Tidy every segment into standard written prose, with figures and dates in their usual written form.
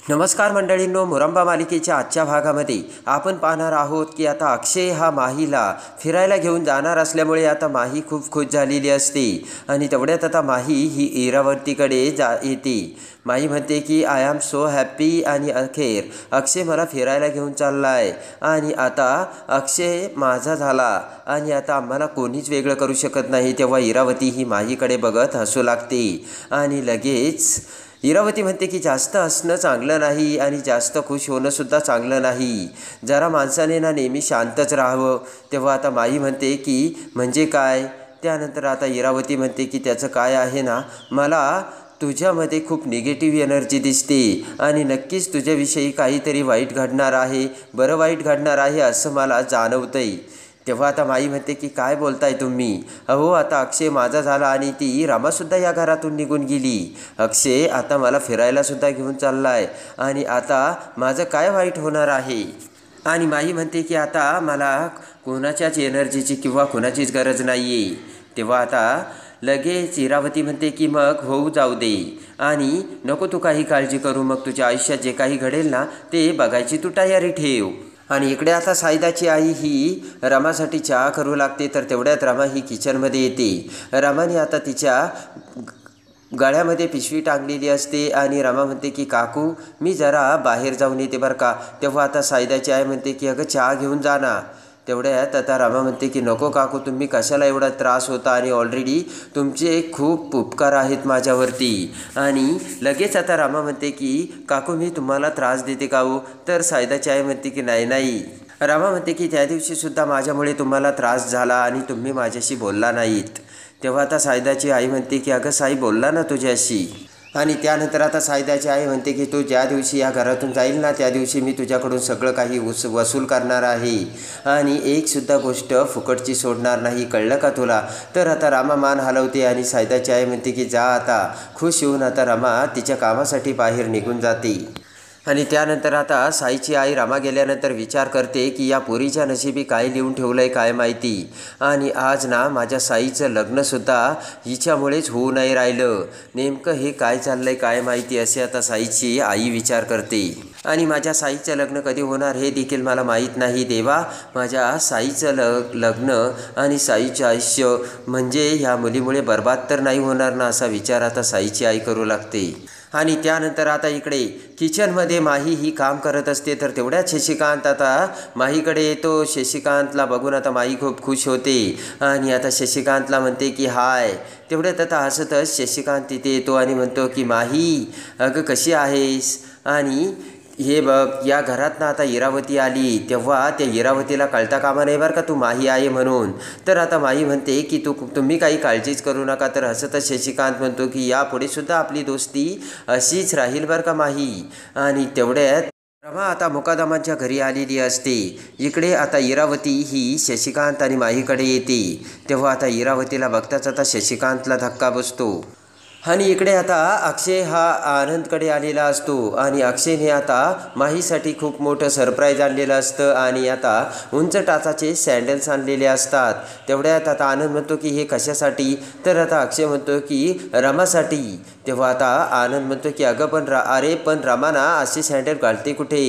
नमस्कार मंडळींनो, मुरंबा मालिकेच्या आजच्या भागामध्ये आपण पाहणार आहोत की आता अक्षय हा माहीला फिरायला घेऊन जाणार असल्यामुळे आता माही खूप खुश झालेली असते आणि तेवढ्यात आता माही ही इरावतीकडे येते. माही म्हणते की आय एम सो हॅप्पी आणि अखेर अक्षय मला फिरायला घेऊन चालला आहे आणि आता अक्षय माझा झाला आणि आता आम्हाला कोणीच वेगळं करू शकत नाही. तेव्हा इरावती ही माहीकडे बघत हसू लागते आणि लगेच इरावती म्हणते की जास्त हसणं चांगलं नाही आणि जास्त खुश होणंसुद्धा चांगलं नाही. जरा माणसाने ना नेहमी शांतच राहावं. तेव्हा आता माही म्हणते की म्हणजे काय? त्यानंतर आता इरावती म्हणते की त्याचं काय आहे ना, मला तुझ्यामध्ये खूप निगेटिव्ह एनर्जी दिसते आणि नक्कीच तुझ्याविषयी काहीतरी वाईट घडणार आहे, बरं वाईट घडणार आहे असं मला जाणवतंय. तेव्हा आता माई म्हणते की काय बोलताय तुम्ही? अहो आता अक्षय माझा झाला आणि ती रमासुद्धा या घरातून निघून गेली. अक्षय आता मला फिरायलासुद्धा घेऊन चालला आहे आणि आता माझं काय वाईट होणार आहे? आणि माई म्हणते की आता मला कोणाच्याच एनर्जीची किंवा कोणाचीच गरज नाही आहे. तेव्हा आता लगेच इरावती म्हणते की मग होऊ जाऊ दे आणि नको तू काही काळजी करू, मग तुझ्या आयुष्यात जे काही घडेल ना ते बघायची तू तयारी ठेव. आणि इकडे आता सायदाची आई ही रमासाठी चहा करू लागते. तर तेवढ्यात रमा ही किचनमध्ये येते. रमाने आता तिच्या गळ्यामध्ये पिशवी टांगलेली असते आणि रमा म्हणते की काकू मी जरा बाहेर जाऊन येते बरं का. तेव्हा आता सायदाची आई म्हणते की अगं चहा घेऊन जा ना. तेवढ्यात आता रमा म्हणते की नको काकू, तुम्ही कशाला एवढा त्रास होता आणि ऑलरेडी तुमचे खूप उपकार आहेत माझ्यावरती. आणि लगेच आता रमा म्हणते की काकू मी तुम्हाला त्रास देते का हो? तर सायदाची आई म्हणते की नाही नाही. रमा म्हणते की त्या दिवशीसुद्धा माझ्यामुळे तुम्हाला त्रास झाला आणि तुम्ही माझ्याशी बोलला नाहीत. तेव्हा आता सायदाची आई म्हणते की अगं साई बोलला ना तुझ्याशी. आणि त्यानंतर आता सायदाची आई म्हणते की तू ज्या दिवशी या घरातून जाईल ना त्या दिवशी मी तुझ्याकडून सगळं काही वसूल करणार आहे आणि एकसुद्धा गोष्ट फुकटची सोडणार नाही, कळलं का तुला? तर आता रमा मान हलवते आणि सायदाची आई म्हणते की जा आता. खुश होऊन आता रमा तिच्या कामासाठी बाहेर निघून जाते. आणि त्यानंतर आता साईची आई रमा गेल्यानंतर विचार करते की या पोरीच्या नशिबी काय लिहून ठेवलं आहे काय माहिती आणि आज ना माझ्या साईचं लग्नसुद्धा हिच्यामुळेच होऊ नाही राहिलं. नेमकं हे काय चाललं आहे काय माहिती असे आता साईची आई विचार करते. आणि माझ्या साईचं लग्न कधी होणार हे देखील मला माहीत नाही. देवा, माझ्या साईचं लग्न आणि साईचं आयुष्य म्हणजे ह्या मुलीमुळे बर्बाद तर नाही होणार ना असा विचार आता साईची आई करू लागते. आणि त्यानंतर आता इकडे किचनमध्ये माही ही काम करत असते. तर तेवढ्यात शशिकांत आता माहीकडे येतो. शशिकांतला बघून आता माही खूप खुश होते आणि आता शशिकांतला म्हणते की हाय. तेवढ्यात आता हसतच शशिकांत तिथे येतो आणि म्हणतो की माही अगं कशी आहेस? आणि हे बघ या घरात ना आता इरावती आली तेव्हा त्या इरावतीला कळता कामा नाही बरं का तू माही आहे म्हणून. तर आता माही म्हणते की तुम्ही काही काळजीच करू नका. तर हसतच शशिकांत म्हणतो की यापुढे सुद्धा आपली दोस्ती अशीच राहील बरं का माही. आणि तेवढ्यात रमा आता मुकादमांच्या घरी आलेली असते. इकडे आता इरावती ही शशिकांत आणि माहीकडे येते. तेव्हा आता इरावतीला बघताच आता शशिकांतला धक्का बसतो. आणि इकडे आता अक्षय हा आनंदकडे आलेला असतो आणि अक्षयने आता माहीसाठी खूप मोठं सरप्राईज आणलेलं असतं आणि आता उंच टाचाचे सँडल्स आणलेले असतात. तेवढ्यात आता आनंद म्हणतो की हे कशासाठी? तर आता अक्षय म्हणतो की रमासाठी. तेव्हा आता आनंद म्हणतो की अगं पण रमा ना असे सँडल घालते कुठे?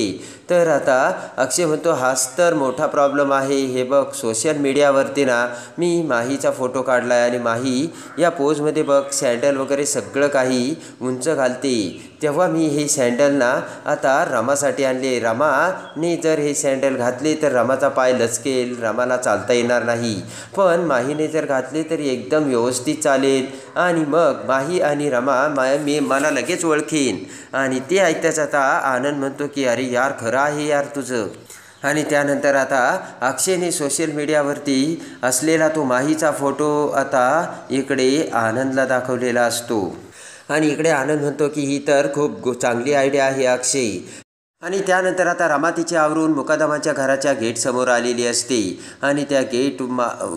तर आता अक्षय म्हणतो हाच तर मोठा प्रॉब्लेम आहे. हे बघ सोशल मीडियावरती ना मी माहीचा फोटो काढला आहे आणि माही या पोजमध्ये बघ सँडल वगैरे सगळं काही उंच घालते. तेव्हा मी हे सँडल ना आता रमासाठी आणले. रमाने जर हे सँडल घातले तर रमाचा पाय लचकेल, रमाला चालता येणार नाही. पण माहीने जर घातले तर एकदम व्यवस्थित चालेल आणि मग माही आणि रमा मला लगेच ओळखेन. आणि ते ऐकताच आता आनंद म्हणतो की अरे यार खरं आहे यार तुझं. आणि त्यानंतर आता अक्षयने सोशल मीडियावरती असलेला तो माहीचा फोटो आता इकडे आनंदला दाखवलेला असतो. आणि इकडे आनंद म्हणतो की ही तर खूप चांगली आयडिया आहे अक्षय. आणि त्यानंतर आता रमा तिचे आवरून मुकादमाच्या घराच्या गेटसमोर आलेली असते आणि त्या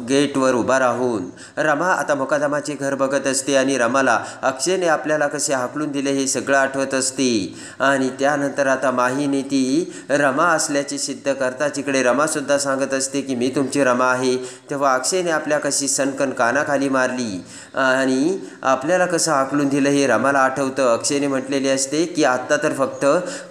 गेटवर उभा राहून रमा आता मुकादमाचे घर बघत असते आणि रमाला अक्षयने आपल्याला कसे हाकलून दिले हे सगळं आठवत असते. आणि त्यानंतर आता माहीने ती रमा असल्याचे सिद्ध करताच इकडे रमासुद्धा सांगत असते की मी तुमची रमा आहे. तेव्हा अक्षयने आपल्या कशी सणकण कानाखाली मारली आणि आपल्याला कसं हाकलून दिलं हे रमाला आठवतं. अक्षयने म्हटलेले असते की आत्ता तर फक्त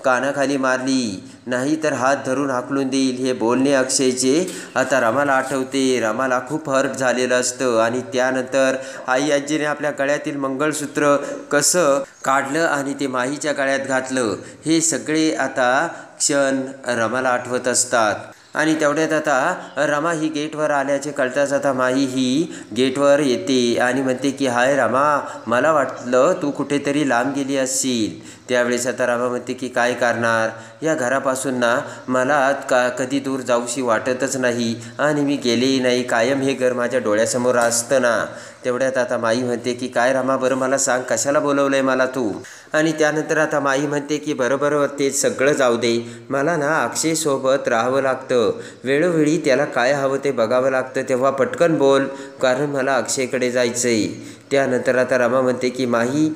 कानाखाली मारली, नाही तर हात धरून हाकलून देईल हे बोलणे अक्षयचे आता रमाला आठवते. रमाला खूप हर्ट झालेलं असतं आणि त्यानंतर आई आजीने आपल्या गळ्यातील मंगळसूत्र कसं काढलं आणि ते माहीच्या गळ्यात घातलं हे सगळे आता क्षण रमाला आठवत असतात. आणि तेवढ्यात आता रमा ही गेटवर आल्याचे कळताच आता माही ही गेटवर येते आणि म्हणते की हाय रमा, मला वाटलं तू कुठेतरी लांब गेली असशील. त्यावेळेस आता रमा म्हणते की काय करणार, या घरापासून ना मला कधी दूर जाऊशी वाटतच नाही आणि मी गेलेही नाही, कायम हे घर माझ्या डोळ्यासमोर असतं ना. तेवढ्यात आता माई म्हणते की काय रमा, बरं मला सांग कशाला बोलवलं आहे मला तू. आणि त्यानंतर आता माई म्हणते की बरोबर ते सगळं जाऊ दे, मला ना अक्षयसोबत राहावं लागतं, वेळोवेळी त्याला काय हवं ते बघावं लागतं, तेव्हा पटकन बोल कारण मला अक्षयकडे जायचं आहे. त्यानंतर आता रमा म्हणते की माही,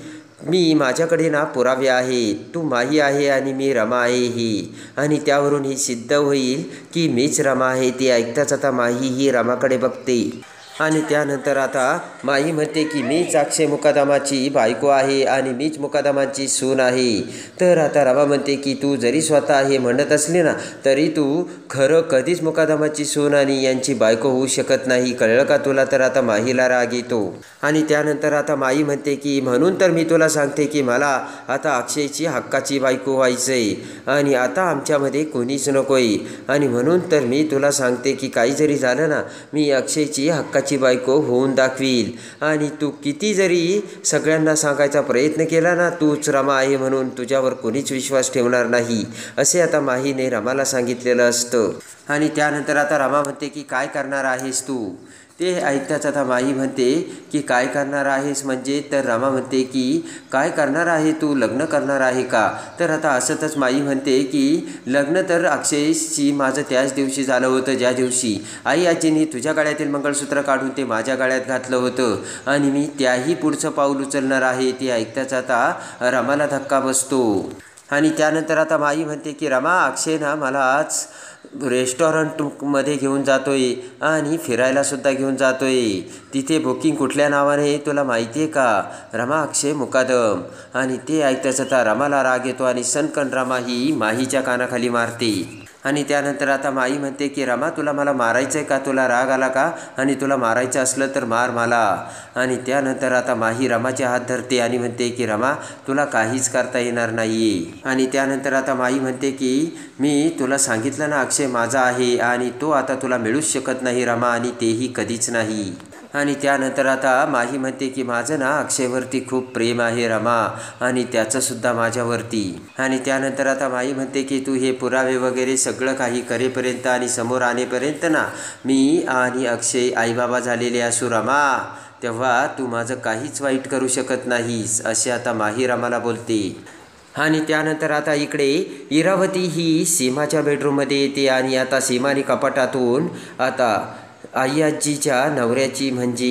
मी माझ्याकडे ना पुरावे आहे, तू माही आहे आणि मी रमा आहे ही, आणि त्यावरून ही सिद्ध होईल की मीच रमा आहे. ती ऐकताच आता माही ही रमाकडे बघते आणि त्यानंतर आता माई म्हणते की मीच अक्षय मुकादमाची बायको आहे आणि मीच मुकादमाची सून आहे. तर आता रमा म्हणते की तू जरी स्वतः हे म्हणत असली ना तरी तू खरं कधीच मुकादमाची सून आणि यांची बायको होऊ शकत नाही, कळलं का तुला. तर आता माहीला राग येतो आणि त्यानंतर आता माई म्हणते की म्हणून तर मी तुला सांगते की मला आता अक्षयची हक्काची बायको व्हायचं आहे आणि आता आमच्यामध्ये कोणीच नको आहे, आणि म्हणून तर मी तुला सांगते की काही जरी झालं ना मी अक्षयची हक्काची बायको होऊन दाखवील. आणि तू किती जरी सगळ्यांना सांगायचा प्रयत्न केला ना तूच रमा आहे म्हणून, तुझ्यावर कोणीच विश्वास ठेवणार नाही, असे आता माहीने रमाला सांगितलेलं असतं. आणि त्यानंतर आता रमा म्हणते की काय करणार आहेस तू. ते ऐकताच आता माही म्हणते की काय करणार आहेस म्हणजे, तर रमा म्हणते की काय करणार आहे तू, लग्न करणार आहे का. तर आता असतच माई म्हणते की लग्न तर अक्षयशी माझं त्याच दिवशी झालं होतं ज्या दिवशी आई आजीने तुझ्या गळ्यातील मंगळसूत्र काढून ते माझ्या गळ्यात घातलं होतं आणि मी त्याही पुढचं पाऊल उचलणार आहे. ते ऐकताच आता रमाला धक्का बसतो. आणि त्यानंतर आता माई म्हणते की रमा, अक्षय ना मला आज रेस्टॉरंटमध्ये घेऊन जातो आहे आणि फिरायलासुद्धा घेऊन जातो आहे. तिथे बुकिंग कुठल्या नावाने आहे तुला माहिती आहे का, रमा अक्षय मुकादम. आणि ते ऐकताच आता रमाला राग येतो आणि सनकन रमा ही माहीच्या कानाखाली मारते. आणि त्यानंतर आता माई म्हणते की रमा, तुला मला मारायचं आहे का, तुला राग आला का, आणि तुला मारायचं असलं तर मार मला. आणि त्यानंतर आता माही रमाचे हात धरते आणि म्हणते की रमा, तुला काहीच करता येणार नाही. आणि त्यानंतर आता माई म्हणते की मी तुला सांगितलं ना अक्षय माझा आहे आणि तो आता तुला मिळूच शकत नाही रमा, आणि तेही कधीच नाही. आणि त्यानंतर आता माही म्हणते की माझं ना अक्षयवरती खूप प्रेम आहे रमा, आणि त्याचंसुद्धा माझ्यावरती. आणि त्यानंतर आता माई म्हणते की तू हे पुरावे वगैरे सगळं काही करेपर्यंत आणि समोर आणेपर्यंत ना मी आणि अक्षय आईबाबा झालेले असू रमा, तेव्हा तू माझं काहीच वाईट करू शकत नाहीस, असे आता माही रमाला बोलते. आणि त्यानंतर आता इकडे इरावती ही सीमाच्या बेडरूममध्ये येते आणि आता सीमाने कपाटातून आता आई आजीच्या नवऱ्याची म्हणजे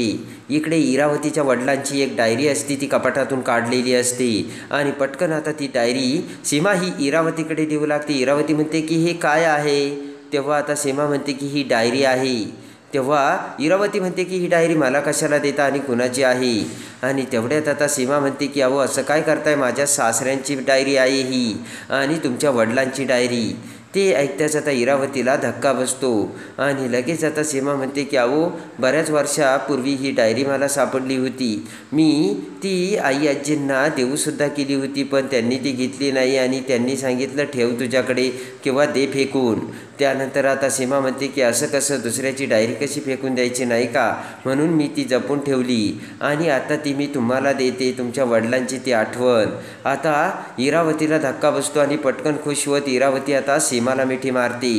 इकडे इरावतीच्या वडिलांची एक डायरी असते ती कपाटातून काढलेली असते. आणि पटकन आता ती डायरी सीमा ही इरावतीकडे देऊ लागते. इरावती म्हणते की हे काय आहे. तेव्हा आता सीमा म्हणते की ही डायरी आहे. तेव्हा इरावती म्हणते की ही डायरी मला कशाला देता आणि कुणाची आहे. आणि तेवढ्यात आता सीमा म्हणते की अहो असं काय करताय, माझ्या सासऱ्यांची डायरी आहे ही आणि तुमच्या वडिलांची डायरी. ते ऐकताच आता इरावतीला धक्का बसतो आणि लगेच आता सीमा म्हणते की अहो बऱ्याच वर्षापूर्वी ही डायरी मला सापडली होती, मी ती आई आजींना देऊसुद्धा केली होती, पण त्यांनी ती घेतली नाही आणि त्यांनी सांगितलं ठेव तुझ्याकडे किंवा दे फेकून. त्यानंतर आता सीमा म्हणते की असं कसं, दुसऱ्याची डायरी कशी फेकून द्यायची नाही का, म्हणून मी ती जपून ठेवली आणि आता ती मी तुम्हाला देते, तुमच्या वडिलांची ती आठवण. आता इरावतीला धक्का बसतो आणि पटकन खुश होत इरावती आता सीमाला मिठी मारते.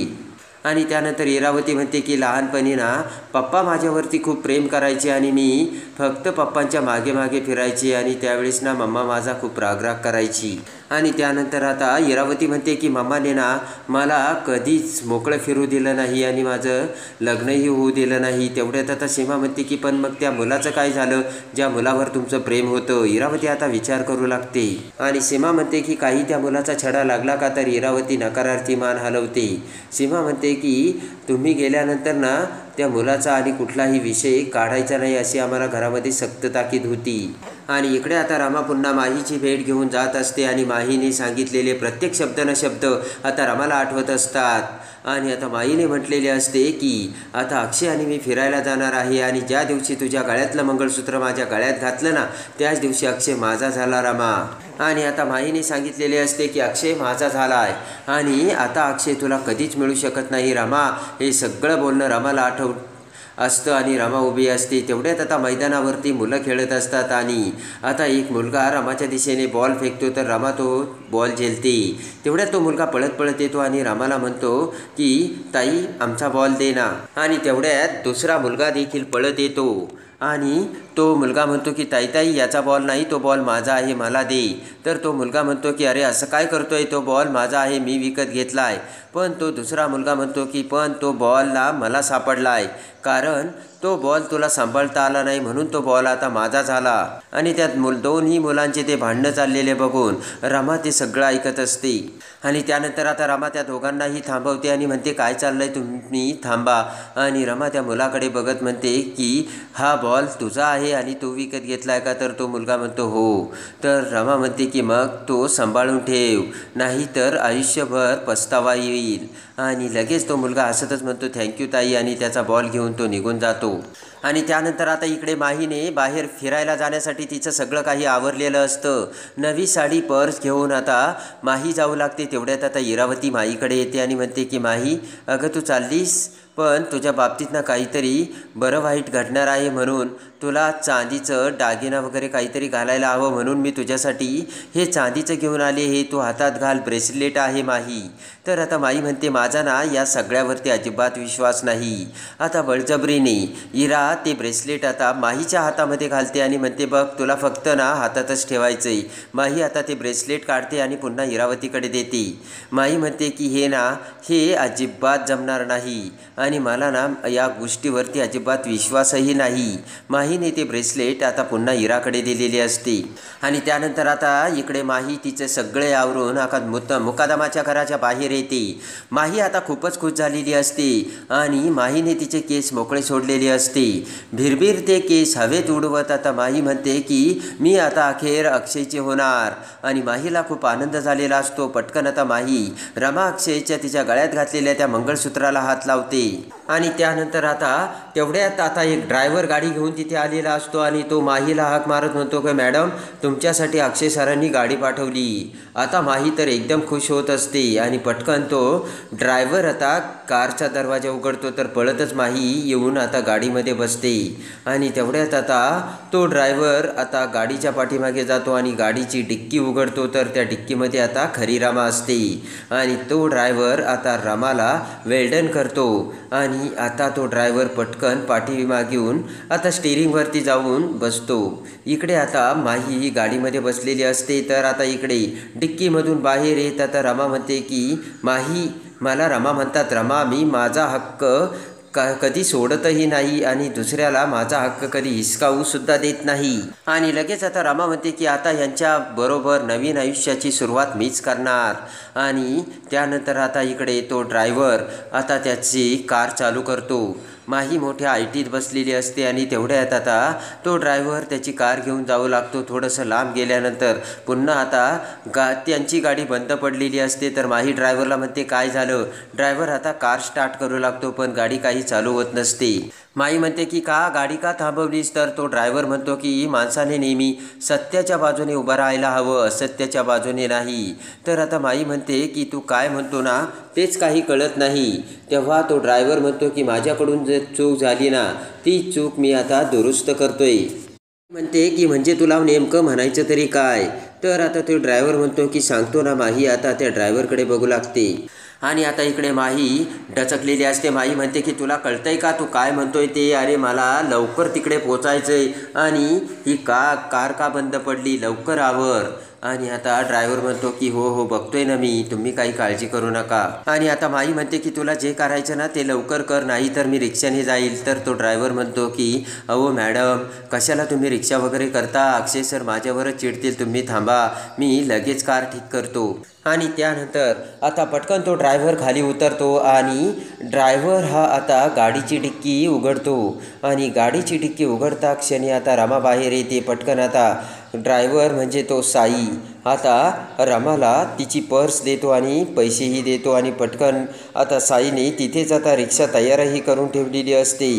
आणि त्यानंतर इरावती म्हणते की लहानपणी ना पप्पा माझ्यावरती खूप प्रेम करायचे आणि मी फक्त पप्पांच्या मागे मागे फिरायचे आणि त्यावेळेस ना मम्मा माझा खूप रागराग करायची. आणि त्यानंतर आता इरावती म्हणते की मम्माने ना मला कधीच मोकळं फिरू दिलं नाही आणि माझं लग्नही होऊ दिलं नाही. तेवढ्यात आता सीमा म्हणते की पण मग त्या मुलाचं काय झालं ज्या मुलावर तुमचं प्रेम होतं. इरावती आता विचार करू लागते आणि सीमा म्हणते की काही त्या मुलाचा छडा लागला का. तर इरावती नकारार्थी मान हलवते. सीमा म्हणते की तुम्ही गेल्यानंतर ना त्या मुलाचा आणि कुठलाही विषय काढायचा नाही अशी आम्हाला घरामध्ये सक्त ताकीद होती. आणि इकडे आता रमा पुन्हा माहीची भेट घेऊन जात असते आणि माहीने सांगितलेले प्रत्येक शब्द न शब्द आता रमाला आठवत असतात. आणि आता माईने म्हटलेले असते की आता अक्षय आणि मी फिरायला जाणार आहे आणि ज्या दिवशी तुझ्या गळ्यातलं मंगळसूत्र माझ्या गळ्यात घातलं ना त्याच दिवशी अक्षय माझा झाला रमा. आणि आता माईने सांगितलेले असते की अक्षय माझा झाला आहे आणि आता अक्षय तुला कधीच मिळू शकत नाही रमा. हे सगळं बोलणं रमाला असतं आणि रमा उभी असते. तेवढ्यात आता मैदानावरती मुलं खेळत असतात आणि आता एक मुलगा रमाच्या दिशेने बॉल फेकतो तर रमा तो बॉल झेलते. तेवढ्यात तो मुलगा पळत पळत येतो आणि रमाला म्हणतो की ताई आमचा बॉल दे ना. आणि तेवढ्यात दुसरा मुलगा देखील पळत येतो आणि तो मुलगा म्हणतो की ताई याचा बॉल नाही तो बॉल माझा आहे मला दे. तर तो मुलगा म्हणतो की अरे असं काय करतोय तो बॉल माझा आहे मी विकत घेतला आहे. पण तो दुसरा मुलगा म्हणतो की पण तो बॉलला मला सापडला आहे कारण तो बॉल तुला सांभाळता आला नाही म्हणून तो बॉल आता माझा झाला. आणि त्यात दोन्ही मुलांचे ते भांडणं चाललेले बघून रमा ते सगळं ऐकत असते. आणि त्यानंतर आता रमा त्या दोघांनाही थांबवते आणि म्हणते काय चाललंय तुम्ही थांबा. आणि रमा त्या मुलाकडे बघत म्हणते की हा बॉल तुझा आहे आणि तू विकत घेतला आहे का. तर तो मुलगा म्हणतो हो. तर रमा म्हणते की मग तो सांभाळून ठेव नाही तर आयुष्यभर पस्तावा येईल. आणि लगेच तो मुलगा हसतच म्हणतो थँक्यू ताई आणि त्याचा बॉल घेऊन तो निघून जातो. आणि त्यानंतर आता इकडे माहीने बाहेर फिरायला जाण्यासाठी तिचं सगळं काही आवरलेलं असतं. नवी साडी पर्स घेऊन आता माही जाऊ लागते. तेवढ्यात आता इरावती माईकडे येते आणि म्हणते की माही अगं तू चाललीस पण तुझ्या बाबतीत ना काहीतरी बरं वाईट घडणार आहे म्हणून तुला चांदीचं दागिना वगैरे काहीतरी घालायला हवं म्हणून मी तुझ्यासाठी हे चांदीचं घेऊन आले. हे तू हातात घाल ब्रेसलेट आहे माही. तर आता माई म्हणते माझा ना या सगळ्यावरती अजिबात विश्वास नाही. आता बळजबरीने इरा ते ब्रेसलेट आता माहीच्या हातामध्ये घालते आणि म्हणते बघ तुला फक्त ना हातातच ठेवायचं आहे. माही आता ते ब्रेसलेट काढते आणि पुन्हा इरावतीकडे देते. माई म्हणते की हे अजिबात जमणार नाही आणि मला ना या गोष्टीवरती अजिबात विश्वासही नाही. माहीने ते ब्रेसलेट आता पुन्हा इराकडे दिलेले असते. आणि त्यानंतर आता इकडे माही तिचे सगळे आवरून मुकादमाच्या घराच्या बाहेर येते. माही आता खूपच खुश झालेली असते आणि माहीने तिचे केस मोकळे सोडलेले असते. भिरभिर ते केस हवेत उडवत आता माही म्हणते की मी आता अखेर अक्षयचे होणार. आणि माहीला खूप आनंद झालेला असतो. पटकन आता माही रमा अक्षयच्या तिच्या गळ्यात घातलेल्या त्या मंगळसूत्राला हात लावते. आणि त्यानंतर आता तेवढ्यात आता एक ड्रायव्हर गाडी घेऊन तिथे आलेला असतो आणि तो माहीला हाक मारत म्हणतो की मॅडम तुमच्यासाठी अक्षय सरांनी गाडी पाठवली. आता माही तर एकदम खुश होत असते आणि पटकन तो ड्रायव्हर आता कारचा दरवाजा उघडतो तर पळतच माही येऊन आता गाडीमध्ये बसते. आणि तेवढ्यात आता तो ड्रायव्हर आता गाडीच्या पाठीमागे जातो आणि गाडीची डिक्की उघडतो तर त्या डिक्कीमध्ये आता खरी रमा असते. आणि तो ड्रायव्हर आता रमाला वेल्डन करतो. आणि आता तो ड्रायव्हर पटकन पाठीमागे येऊन आता स्टीरिंगवरती जाऊन बसतो. इकडे आता माही गाडीमध्ये बसलेली असते. तर आता इकडे डिक्कीमधून बाहेर येत आता रमा म्हणते की माही मला रमा म्हणतात. रमा मी माझा हक्क कधी सोडतही नाही आणि दुसऱ्याला माझा हक्क कधी हिसकावू सुद्धा देत नाही. आणि लगेच आता रमा म्हणते की आता यांच्याबरोबर नवीन आयुष्याची सुरुवात मीच करणार. आणि त्यानंतर आता इकडे तो ड्रायव्हर आता त्याची कार चालू करतो. माही मोठ्या ITत बसलेली असते आणि तेवढ्यात आता तो ड्रायव्हर त्याची कार घेऊन जाऊ लागतो. थोडंसं लांब गेल्यानंतर पुन्हा आता त्यांची गाडी बंद पडलेली असते. तर माही ड्रायव्हरला म्हणते काय झालं. ड्रायव्हर आता कार स्टार्ट करू लागतो पण गाडी काही चालू होत नसते. माई म्हणते की गाडी का थांबवलीस. तर तो ड्रायव्हर म्हणतो की माणसाने नेहमी सत्याच्या बाजूने उभं राहायला हवं असत्याच्या बाजूने नाही. तर आता माई म्हणते की तू काय म्हणतो ना तेच काही कळत नाही. तेव्हा तो ड्रायव्हर म्हणतो की माझ्याकडून जर चूक झाली ना ती चूक मी आता दुरुस्त करतोय. म्हणते की म्हणजे तुला नेमकं म्हणायचं तरी काय. तर आता तो ड्रायव्हर म्हणतो की सांगतो ना माही. आता त्या ड्रायव्हरकडे बघू लागते आणि आता इकडे माही डचकलेली असते. माही म्हणते की तुला कळतंय का तू काय म्हणतोय ते? अरे मला लवकर तिकडे पोचायचंय आणि ही कार का बंद पडली, लवकर आवर. आणि आता ड्रायव्हर म्हणतो की हो हो बघतोय ना मी, तुम्ही काही काळजी करू नका. आणि आता माई म्हणते की तुला जे करायचं ना ते लवकर कर, नाही तर मी रिक्षाने जाईल. तर तो ड्रायव्हर म्हणतो की अहो मॅडम कशाला तुम्ही रिक्षा वगैरे करता, अक्षय सर माझ्यावरच चिडतील, तुम्ही थांबा, मी लगेच कार ठीक करतो. आणि त्यानंतर आता पटकन तो ड्रायव्हर खाली उतरतो आणि ड्रायव्हर हा आता गाडीची डिक्की उघडतो. आणि गाडीची डिक्की उघडता क्षणी आता रमा बाहेर येते. पटकन आता ड्रायव्हर म्हणजे तो साई आता रमाला तिची पर्स देतो आणि पैसेही देतो. आणि पटकन आता साईने तिथेच आता रिक्षा तयारही करून ठेवलेली असते.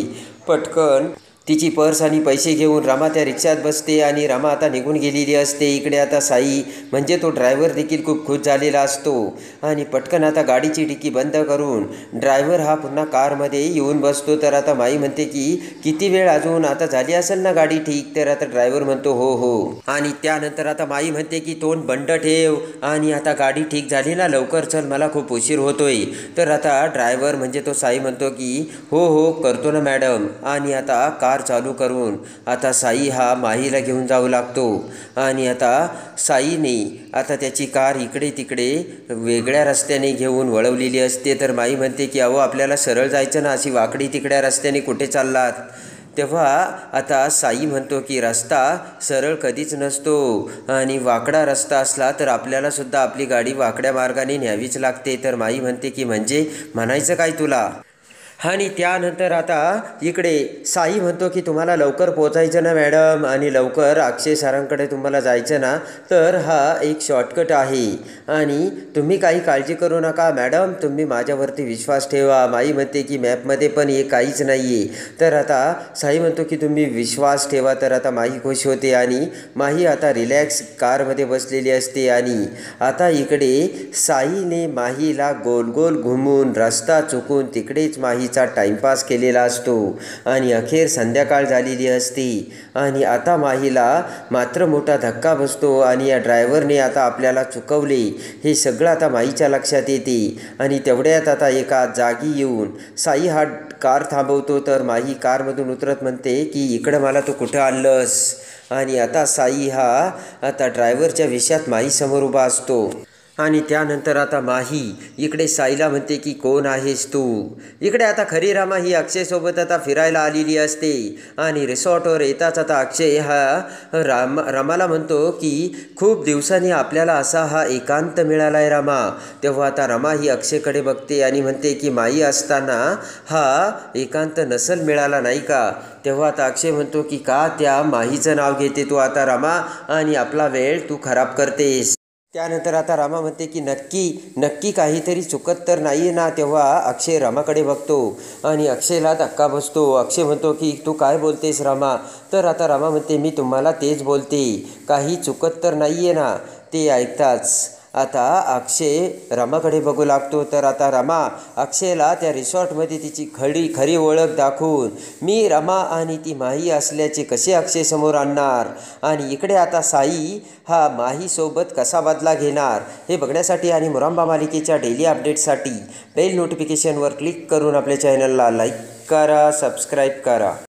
पटकन तिची पर्स आणि पैसे घेऊन रमा त्या रिक्षात बसते आणि रमा आता निघून गेलेली असते. इकडे आता साई म्हणजे तो ड्रायव्हर देखील खूप खुश झालेला असतो. आणि पटकन आता गाडीची डिक्की बंद करून ड्रायव्हर हा पुन्हा कारमध्ये येऊन बसतो. तर आता माई म्हणते की किती वेळ अजून, आता झाली असेल ना गाडी ठीक? तर आता ड्रायव्हर म्हणतो हो हो. आणि त्यानंतर आता माई म्हणते की तोंड बंड ठेव आणि आता गाडी ठीक झाली ना, लवकर चल, मला खूप उशीर होतोय. तर आता ड्रायव्हर म्हणजे तो साई म्हणतो की हो हो करतो ना मॅडम. आणि आता कार चालू करून आता साई हा माहीला घेऊन जाऊ लागतो. आणि आता साईने आता त्याची कार इकडे तिकडे वेगळ्या रस्त्याने घेऊन वळवलेली असते. तर माई म्हणते की अहो आपल्याला सरळ जायचं ना, अशी वाकडी तिकड्या रस्त्याने कुठे चाललात? तेव्हा आता साई म्हणतो की रस्ता सरळ कधीच नसतो आणि वाकडा रस्ता असला तर आपल्यालासुद्धा आपली गाडी वाकड्या मार्गाने न्यावीच लागते. तर माई म्हणते की म्हणजे म्हणायचं काय तुला? आणि त्यानंतर आता इकडे साई म्हणतो की तुम्हाला लवकर पोचायचं ना मॅडम आणि लवकर अक्षय सरांकडे तुम्हाला जायचं ना, तर हा एक शॉर्टकट आहे आणि तुम्ही काही काळजी करू नका मॅडम, तुम्ही माझ्यावरती विश्वास ठेवा. माई म्हणते की मॅपमध्ये पण हे काहीच नाही आहे. तर आता साई म्हणतो की तुम्ही विश्वास ठेवा. तर आता माही खुश होते आणि माही आता रिलॅक्स कारमध्ये बसलेली असते. आणि आता इकडे साईने माहीला गोल गोल घुमून रस्ता चुकून तिकडेच माही टाइमपास केलेला असतो. आणि अखेर संध्याकाळ झालेली असते. आणि आता माहीला मात्र मोठा धक्का बसतो आणि या ड्रायव्हरने आता आपल्याला चुकवले हे सगळं आता माहीच्या लक्षात येते. आणि तेवढ्यात आता एका जागी येऊन साई हा कार थांबवतो. तर माही कारमधून उतरत म्हणते की इकडं मला तू कुठं आणलंस? आणि आता साई हा आता ड्रायव्हरच्या वेशात माहीसमोर उभा असतो. आणि त्यानंतर आता माही इकडे साईला म्हणते की कोण आहेस तू? इकडे आता खरी रमा ही अक्षयसोबत आता फिरायला आलेली असते. आणि रिसॉर्टवर येताच आता अक्षय हा रमाला म्हणतो की खूप दिवसांनी आपल्याला असा हा एकांत मिळाला आहे रमा. तेव्हा आता रमा ही अक्षयकडे बघते आणि म्हणते की माई असताना हा एकांत नसल मिळाला नाही का? तेव्हा आता अक्षय म्हणतो की का त्या माहीचं नाव घेते तू आता रमा आणि आपला वेळ तू खराब करतेस. त्यानंतर आता रमा म्हणते की नक्की काहीतरी चुकत तर नाही आहे ना? तेव्हा अक्षय रमाकडे बघतो आणि अक्षयला धक्का बसतो. अक्षय म्हणतो की तू काय बोलतेस रमा? तर आता रमा म्हणते मी तुम्हाला तेच बोलते, काही चुकत तर नाही आहे ना? ते ऐकताच आता अक्षय रमाकडे बघू लागतो. तर आता रमा अक्षयला त्या रिसॉर्टमध्ये तिची खरी ओळख दाखवून मी रमा आणि ती माही असल्याचे कसे अक्षय समोर आणणार आणि इकडे आता साई हा माहीसोबत कसा बदला घेणार हे बघण्यासाठी आणि मुरंबा मालिकेच्या डेली अपडेट्ससाठी बेल नोटिफिकेशनवर क्लिक करून आपल्या चॅनलला लाईक करा, सबस्क्राईब करा.